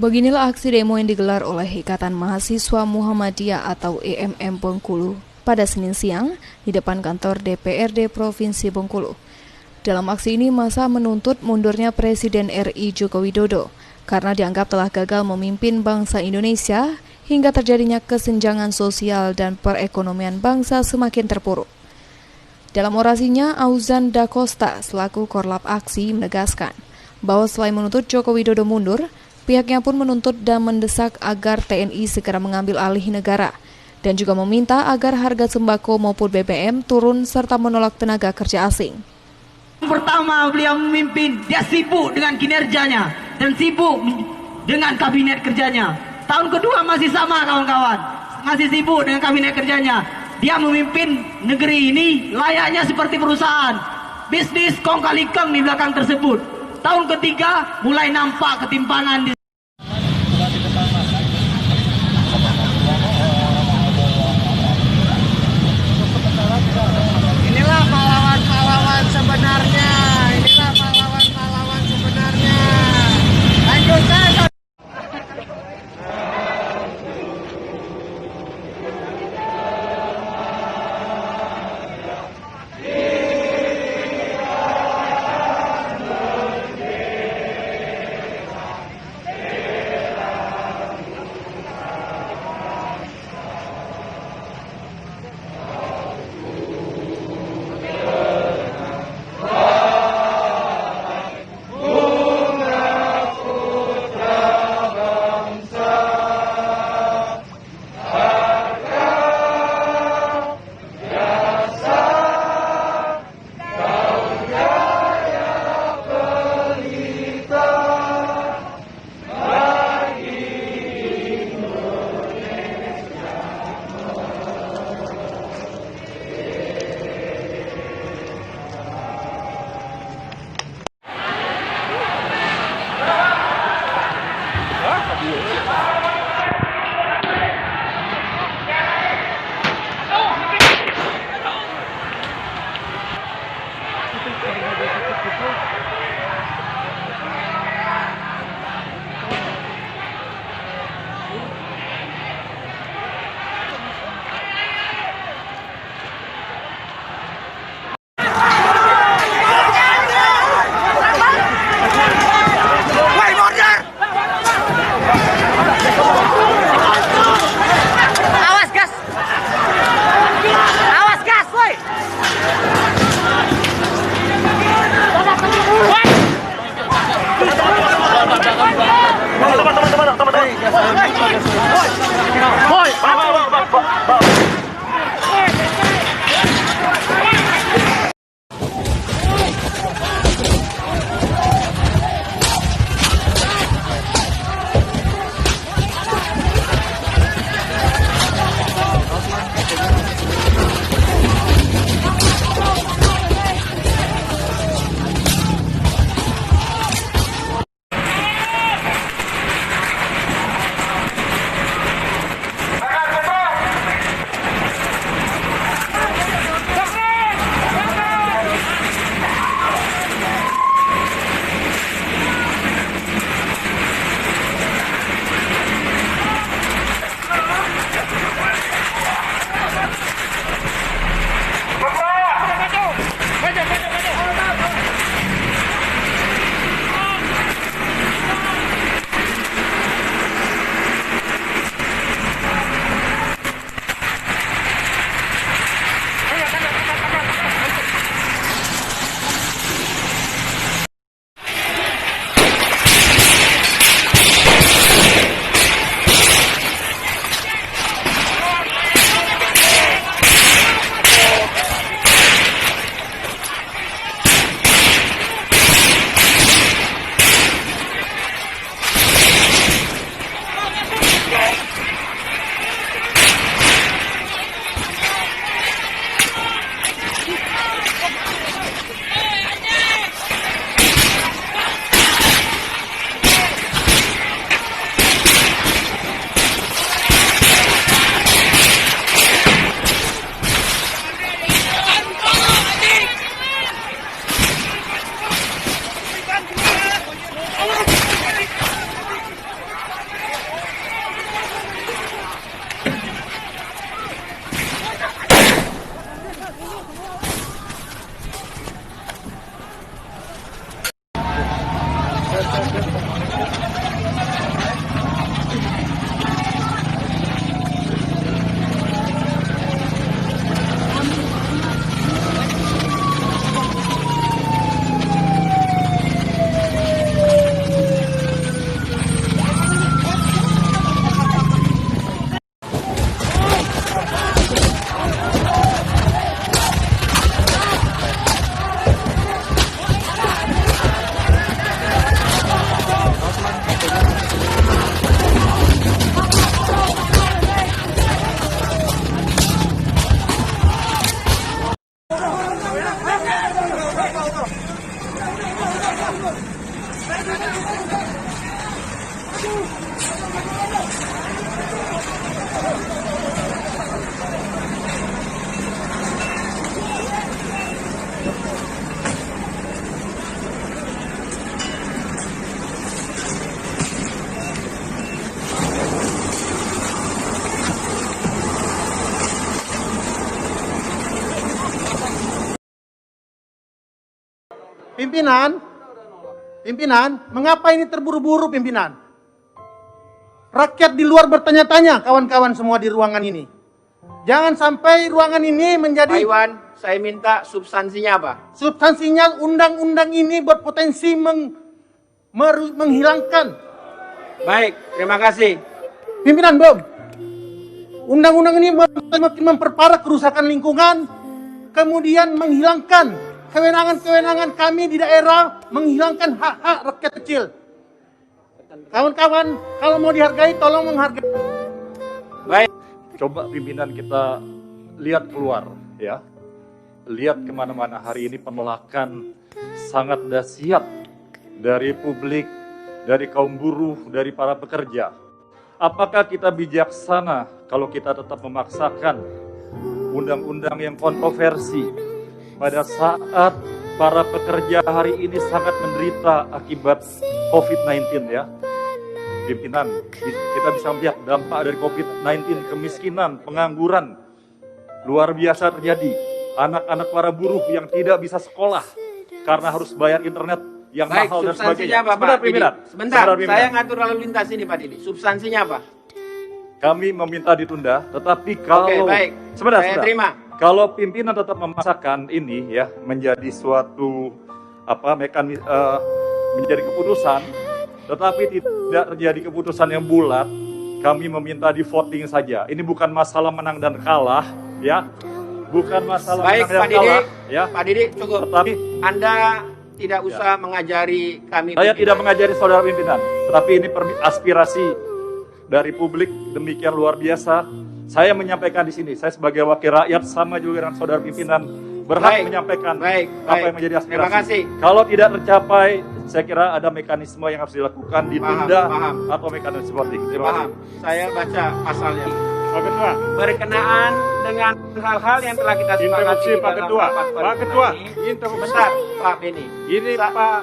Beginilah aksi demo yang digelar oleh Ikatan Mahasiswa Muhammadiyah atau IMM Bengkulu pada Senin siang di depan kantor DPRD Provinsi Bengkulu. Dalam aksi ini massa menuntut mundurnya Presiden RI Joko Widodo karena dianggap telah gagal memimpin bangsa Indonesia hingga terjadinya kesenjangan sosial dan perekonomian bangsa semakin terpuruk. Dalam orasinya, Auzan Da Costa selaku korlap aksi menegaskan bahwa selain menuntut Joko Widodo mundur, pihaknya pun menuntut dan mendesak agar TNI segera mengambil alih negara dan juga meminta agar harga sembako maupun BBM turun serta menolak tenaga kerja asing. Pertama, beliau memimpin, dia sibuk dengan kinerjanya dan sibuk dengan kabinet kerjanya. Tahun kedua masih sama kawan-kawan, masih sibuk dengan kabinet kerjanya. Dia memimpin negeri ini layaknya seperti perusahaan, bisnis kong kali keng di belakang tersebut. Tahun ketiga mulai nampak ketimpangan di Inilah pahlawan-pahlawan sebenarnya. Inilah pahlawan-pahlawan sebenarnya. Lanjutkan. Pimpinan, mengapa ini terburu-buru pimpinan? Rakyat di luar bertanya-tanya, kawan-kawan semua di ruangan ini. Jangan sampai ruangan ini menjadi... Pak Iwan, saya minta substansinya apa? Substansinya undang-undang ini berpotensi menghilangkan. Baik, terima kasih. Pimpinan, belum. Undang-undang ini makin memperparah kerusakan lingkungan, kemudian menghilangkan kewenangan-kewenangan kami di daerah, menghilangkan hak-hak rakyat kecil. Kawan-kawan, kalau mau dihargai, tolong menghargai. Baik. Coba pimpinan kita lihat keluar, ya. Lihat kemana-mana hari ini penolakan sangat dahsyat dari publik, dari kaum buruh, dari para pekerja. Apakah kita bijaksana kalau kita tetap memaksakan undang-undang yang kontroversi pada saat para pekerja hari ini sangat menderita akibat COVID-19 ya. Pimpinan, kita bisa melihat dampak dari COVID-19, kemiskinan, pengangguran, luar biasa terjadi. Anak-anak para buruh yang tidak bisa sekolah karena harus bayar internet yang Baik, mahal dan sebagainya. Apa, Sebentar, Pak pimpinan. Sebentar, Pimpinan. saya ngatur lalu lintas ini Pak Didi. Substansinya apa? Kami meminta ditunda, tetapi kalau... Oke, baik. Sebentar, Saya sebentar. terima. Kalau pimpinan tetap memaksakan ini ya menjadi suatu menjadi keputusan, tetapi tidak terjadi keputusan yang bulat, kami meminta di voting saja. Ini bukan masalah menang dan kalah, ya, bukan masalah Baik, menang dan Pak Didi, kalah, ya. Pak Didi cukup. Tetapi Anda tidak usah mengajari kami. saya tidak mengajari saudara pimpinan, tetapi ini aspirasi dari publik demikian luar biasa. Saya menyampaikan di sini, saya sebagai wakil rakyat sama juga dengan saudara pimpinan berhak menyampaikan apa yang menjadi aspirasi. Terima kasih. Kalau tidak tercapai, saya kira ada mekanisme yang harus dilakukan, ditunda Paham. atau mekanisme voting. Terima kasih. Saya baca pasalnya. Pak Ketua. Berkenaan dengan hal-hal yang telah kita sepakati Interupsi, Pak dalam Ketua. rapat Pak paripurna Ketua, ini. interupsi. Bentar, Pak Beni. Ini Pak,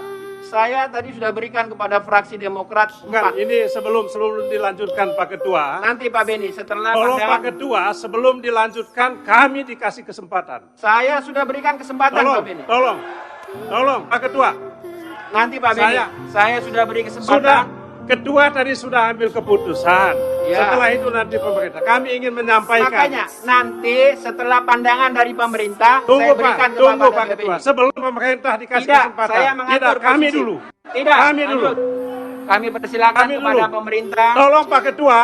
Saya tadi sudah berikan kepada fraksi Demokrat bukan, 4. ini sebelum dilanjutkan Pak Ketua. Nanti Pak Beni, setelah Tolong pandangan- Pak Ketua, sebelum dilanjutkan kami dikasih kesempatan. Saya sudah berikan kesempatan Pak Beni. Tolong Pak Ketua. Nanti Pak Beni, saya sudah beri kesempatan. Sudah, Ketua tadi sudah ambil keputusan. Ya. Setelah itu nanti pemerintah. Kami ingin menyampaikan. Makanya nanti setelah pandangan dari pemerintah, Tunggu saya berikan Pak, tunggu kepada Pak Ketua. Sebelum pemerintah dikasih Tidak, kesempatan. saya mengatur Tidak, kami posisi. dulu. Tidak, Kami dulu. lanjut. Kami persilakan Kami kepada dulu. pemerintah. Tolong Pak Ketua,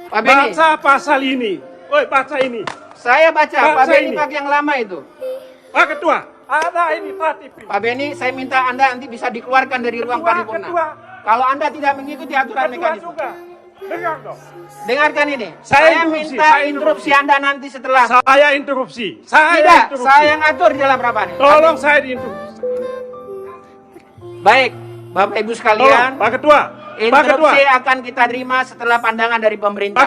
Pak Beni, baca pasal ini. Baca ini. saya baca. Pak Baca Beni ini. pakai yang lama itu. Pak Ketua, ada ini tatip. Pak Beni, saya minta Anda nanti bisa dikeluarkan dari ruang paripurna. Ketua. Kalau Anda tidak mengikuti aturan Ketua mekanisme. juga. Dengar dong. Dengarkan ini. Saya minta interupsi. interupsi Anda nanti setelah. Saya interupsi. Tidak, saya ngatur di dalam rapat ini. Tolong saya diinterupsi. Baik, Bapak Ibu Tolong, sekalian. Pak Ketua. Pak Ketua. Interupsi akan kita terima setelah pandangan dari pemerintah.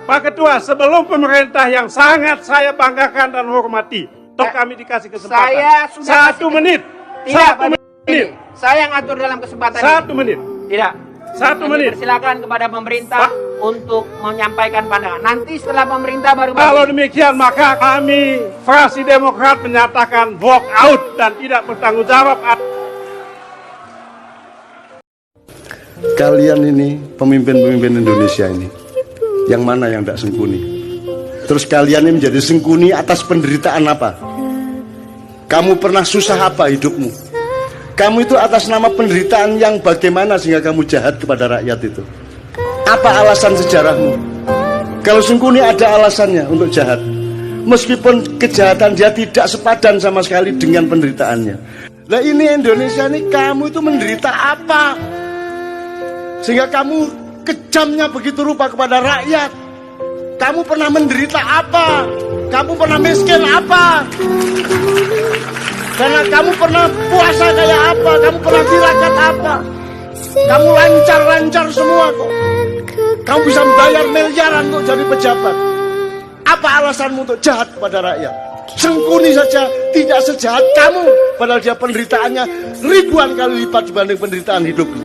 Pak Ketua, sebelum pemerintah yang sangat saya banggakan dan hormati, kami dikasih kesempatan. Saya sudah 1 menit. Tidak, 1 Pak menit. Beni. Saya ngatur dalam kesempatan 1 menit. ini. Tidak. 1 menit. Silakan kepada pemerintah untuk menyampaikan pandangan. Nanti setelah pemerintah baru. Kalau demikian maka kami fraksi Demokrat menyatakan walk out dan tidak bertanggung jawab. Kalian ini pemimpin-pemimpin Indonesia ini, yang mana yang tidak sengkuni? Terus kalian ini menjadi sengkuni atas penderitaan apa? Kamu pernah susah apa hidupmu? Kamu itu atas nama penderitaan yang bagaimana sehingga kamu jahat kepada rakyat itu? Apa alasan sejarahmu? Kalau sengkuni ada alasannya untuk jahat. Meskipun kejahatan dia tidak sepadan sama sekali dengan penderitaannya. Lah ini Indonesia ini kamu itu menderita apa? Sehingga kamu kejamnya begitu rupa kepada rakyat. Kamu pernah menderita apa? Kamu pernah miskin apa? Karena kamu pernah puasa kayak apa? Kamu pernah tirakat apa? Kamu lancar-lancar semua kok. Kamu bisa membayar miliaran untuk jadi pejabat. Apa alasanmu untuk jahat kepada rakyat? Sengkuni saja tidak sejahat kamu, padahal dia penderitaannya ribuan kali lipat dibanding penderitaan hidupmu.